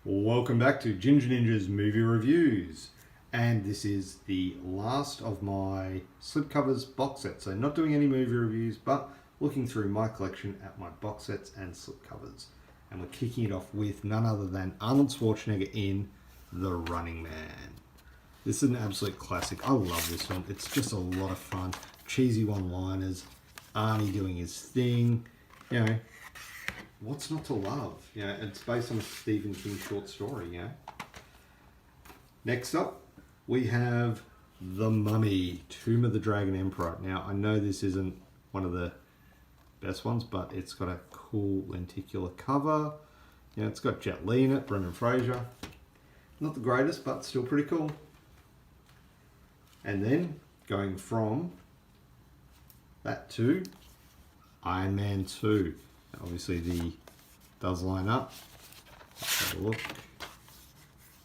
Welcome back to Ginger Ninja's movie reviews, and this is the last of my slipcovers box set. So not doing any movie reviews, but looking through my collection at my box sets and slipcovers. And we're kicking it off with none other than Arnold Schwarzenegger in The Running Man. This is an absolute classic. I love this film. It's just a lot of fun. Cheesy one-liners, Arnie doing his thing, you know. What's not to love? You know, it's based on a Stephen King short story, you know. Next up, we have The Mummy, Tomb of the Dragon Emperor. Now, I know this isn't one of the best ones, but it's got a cool lenticular cover. You know, it's got Jetli in it, Brendanfraser. Not the greatest, but still pretty cool. And then, going from that to Iron Man 2. Obviously the does line up. Let's have a look.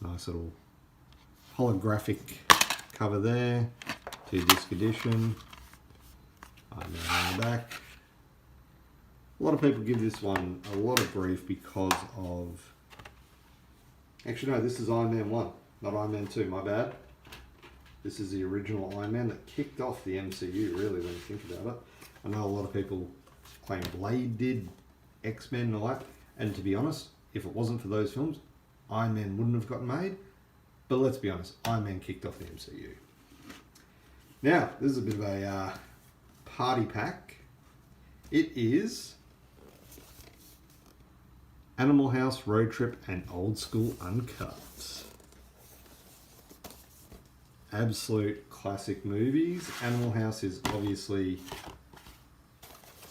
Nice little holographic cover there. 2-disc edition. Iron Man on the back. A lot of people give this one a lot of grief because of... Actually no, this is Iron Man 1, not Iron Man 2, my bad. This is the original Iron Man that kicked off the MCU, really, when you think about it. I know a lot of people claim Blade did, X-Men and all that, and to be honest, if it wasn't for those films, Iron Man wouldn't have gotten made. But let's be honest, Iron Man kicked off the MCU. Now, this is a bit of a party pack. It is Animal House, Road Trip, and Old School Uncut. Absolute classic movies. Animal House is obviously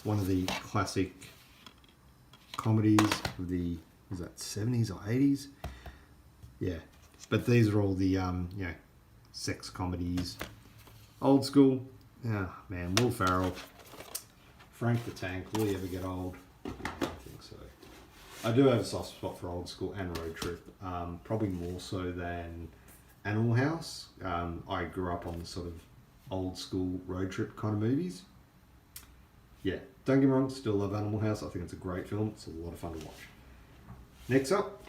one of the classic comedies of the, was that 70s or 80s? Yeah, but these are all the, you know, sex comedies. Old School, oh man, Will Ferrell, Frank the Tank, will he ever get old? I don't think so. I do have a soft spot for Old School and Road Trip, probably more so than Animal House. I grew up on the sort of old school road trip kind of movies. Yeah, don't get me wrong, still love Animal House. I think it's a great film. It's a lot of fun to watch. Next up,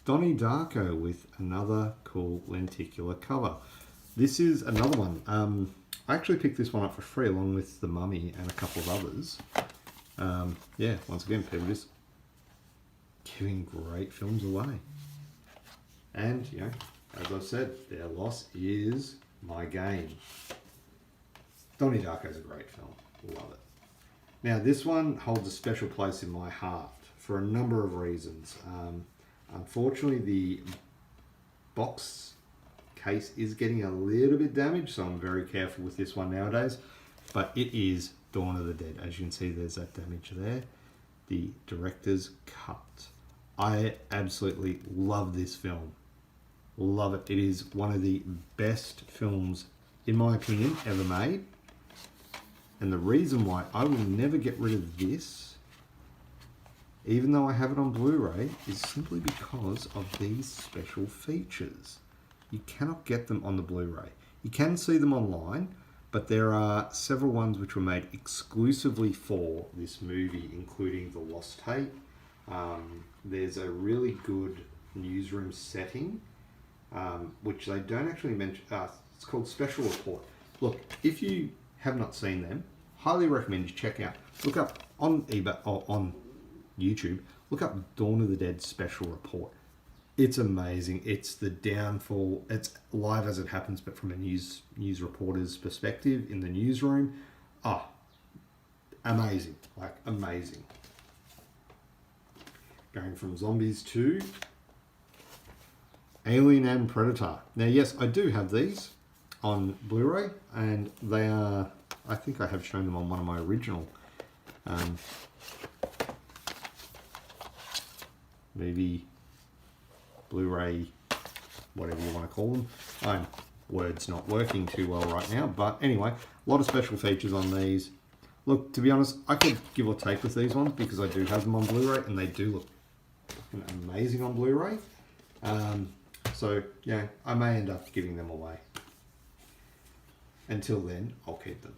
Donniedarko with another cool lenticular cover. This is another one. I actually picked this one up for free along with The Mummy and a couple of others. Yeah, once again, people just giving great films away. And, you know, as I've said, their loss is my gain. Donnie Darko is a great film. Love it. Now, this one holds a special place in my heart for a number of reasons. Unfortunately, the box case is getting a little bit damaged, so I'm very careful with this one nowadays. But it is Dawn of the Dead. As you can see, there's that damage there. The director's cut. I absolutely love this film. Love it. It is one of the best films, in my opinion, ever made. And the reason why I will never get rid of this, even though I have it on Blu-ray, is simply because of these special features. You cannot get them on the Blu-ray. You can see them online, but there are several ones which were made exclusively for this movie, including the lost tape. There's a really good newsroom setting, which they don't actually mention. It's called Special Report. Look, if you have not seen them, highly recommend you check out. Look up on eBay or on YouTube. Look up Dawn of the Dead Special Report. It's amazing. It's the downfall. It's live as it happens, but from a news reporter's perspective in the newsroom. Ah, amazing! Like amazing. Going from zombies to Alien and Predator. Now, yes, I do have these on Blu-ray, and they are, I think I have shown them on one of my original movie Blu-ray, whatever you want to call them. Word's not working too well right now, but anyway, a lot of special features on these. Look, to be honest, I could give or take with these ones because I do have them on Blu-ray, and they do look amazing on Blu-ray. So, yeah, I may end up giving them away. Until then, I'll keep them.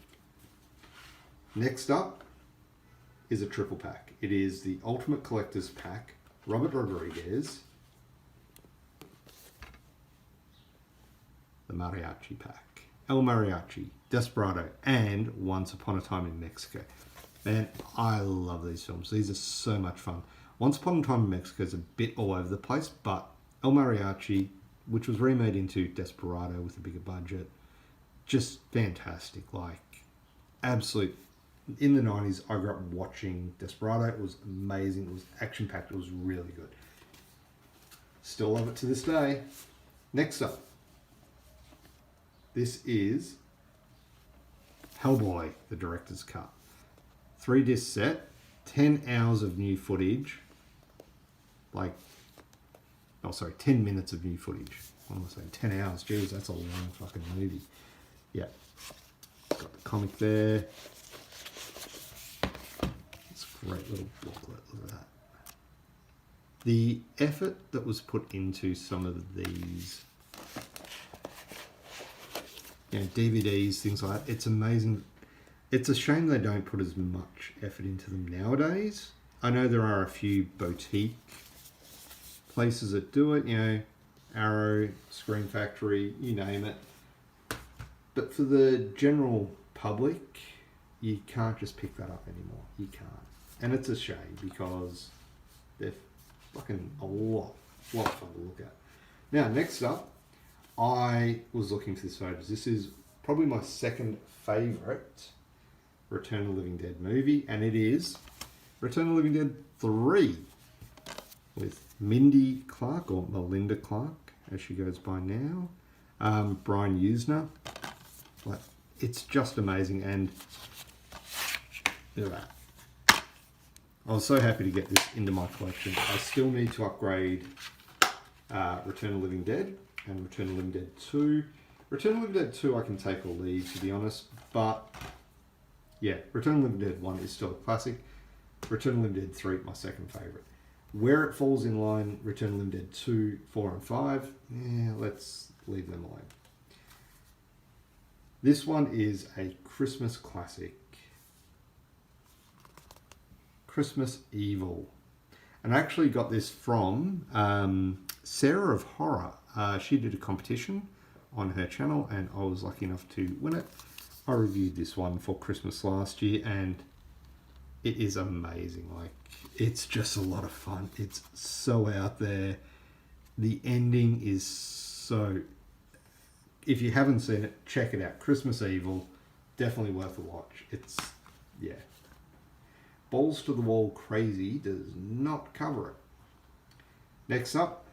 Next up is a triple pack. It is the Ultimate Collector's Pack Robert Rodriguez, the Mariachi pack, Elmariachi, Desperado, and Once Upon a Time in Mexico. Man, I love these films. These are so much fun. Once Upon a Time in Mexico is a bit all over the place, but Elmariachi, which was remade into Desperado with a bigger budget, just fantastic. Like, absolute. In the 90s, I grew up watching Desperado. It was amazing. It was action-packed. It was really good. Still love it to this day. Next up, this is Hellboy, the director's cut. 3-disc set, 10 hours of new footage. 10 minutes of new footage. What am I saying? 10 hours. Jeez, that's a long fucking movie. Yeah. Got the comic there. It's a great little booklet. Look at that. The effort that was put into some of these, DVDs, things like that, it's amazing. It's a shame they don't put as much effort into them nowadays. I know there are a few boutique places that do it, Arrow, Screen Factory, you name it. But for the general public, you can't just pick that up anymore. You can't. And it's a shame because they're fucking a lot of fun to look at. Now, next up, I was looking for this photos. This is probably my second favourite Return of the Living Dead movie, and it is Return of the Living Dead 3 with Mindy Clark, or Melinda Clark, as she goes by now. brianyuzna. It's just amazing, and look at that. I was so happy to get this into my collection. I still need to upgrade Return of the Living Dead and Return of the Living Dead 2. Return of the Living Dead 2 I can take or leave, to be honest, but yeah, Return of the Living Dead 1 is still a classic. Return of the Living Dead 3, my second favourite. Where it falls in line, Return of the Living Dead 2, 4 and 5, let's leave them alone. This one is a Christmas classic. Christmasevil. And I actually got this from Sarah of Horror. She did a competition on her channel and I was lucky enough to win it. I reviewed this one for Christmas last year and it is amazing. It's just a lot of fun. It's so out there. The ending is so... If you haven't seen it, check it out. Christmasevil, definitely worth a watch. It's, yeah. Balls to the wall crazy does not cover it. Next up,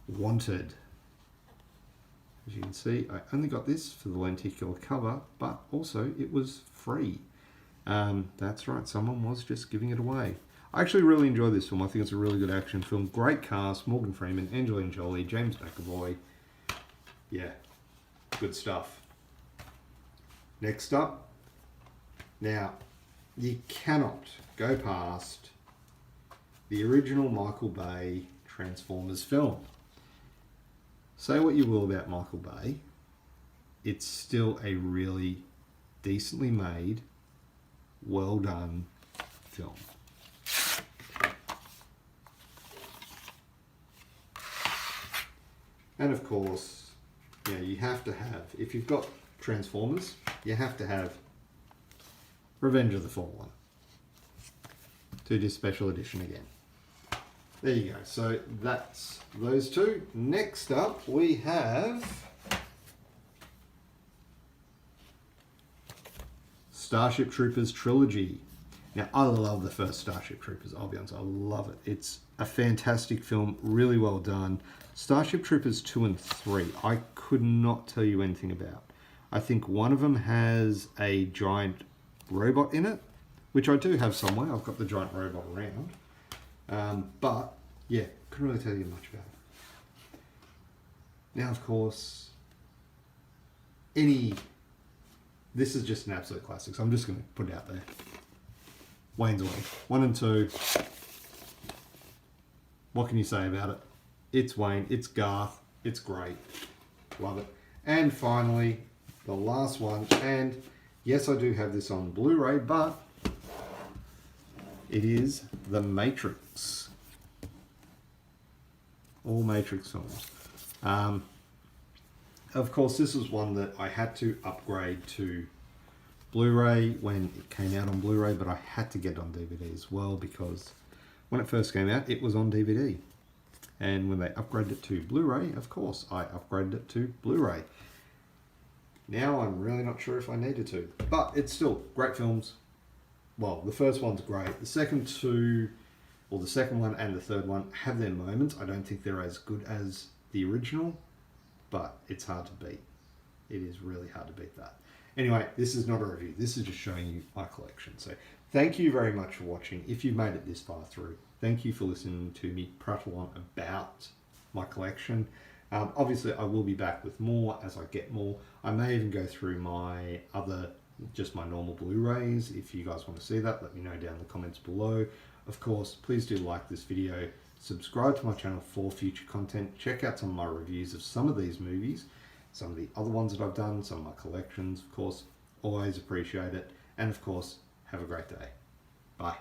Wanted. As you can see, I only got this for the lenticular cover, but also it was free. That's right, someone was just giving it away. I actually really enjoy this film. I think it's a really good action film. Great cast, Morgan Freeman, Angelina Jolie, James McAvoy. Yeah, good stuff. Next up, now, you cannot go past the original Michael Bay Transformers film. Say what you will about Michael Bay, it's still a really decently made, well done film. And of course, you have to have, if you've got Transformers, you have to have Revenge of the Fallen. 2-disc special edition again. There you go. So that's those two. Next up, we have Starship Troopers Trilogy. Now, I love the first Starship Troopers, I'll be honest. I love it. It's a fantastic film, really well done. Starship Troopers 2 and 3, I could not tell you anything about. I think one of them has a giant robot in it, which I do have somewhere. I've got the giant robot around. But, yeah, couldn't really tell you much about it. Now, of course, this is just an absolute classic, so I'm just going to put it out there. Waynesworld 1 and 2. What can you say about it? It's Wayne, it's Garth, it's great. Love it. And finally, the last one, and yes, I do have this on Blu-ray, but It is The Matrix. All Matrix films. Of course, this is one that I had to upgrade to Blu-ray when it came out on Blu-ray, but I had to get it on DVD as well because when it first came out, it was on DVD. And when they upgraded it to Blu-ray, of course, I upgraded it to Blu-ray. Now I'm really not sure if I needed to, but it's still great films. Well, the first one's great. The second two, or the second one and the third one, have their moments. I don't think they're as good as the original, but it's hard to beat. It is really hard to beat that. Anyway, this is not a review. This is just showing you my collection. So thank you very much for watching. If you've made it this far through, thank you for listening to me prattle on about my collection. Obviously, I will be back with more as I get more. I may even go through my other, just my normal Blu-rays. If you guys want to see that, let me know down in the comments below. Of course, please do like this video. Subscribe to my channel for future content. Check out some of my reviews of some of these movies, some of the other ones that I've done, some of my collections, of course. Always appreciate it. And of course, have a great day. Bye.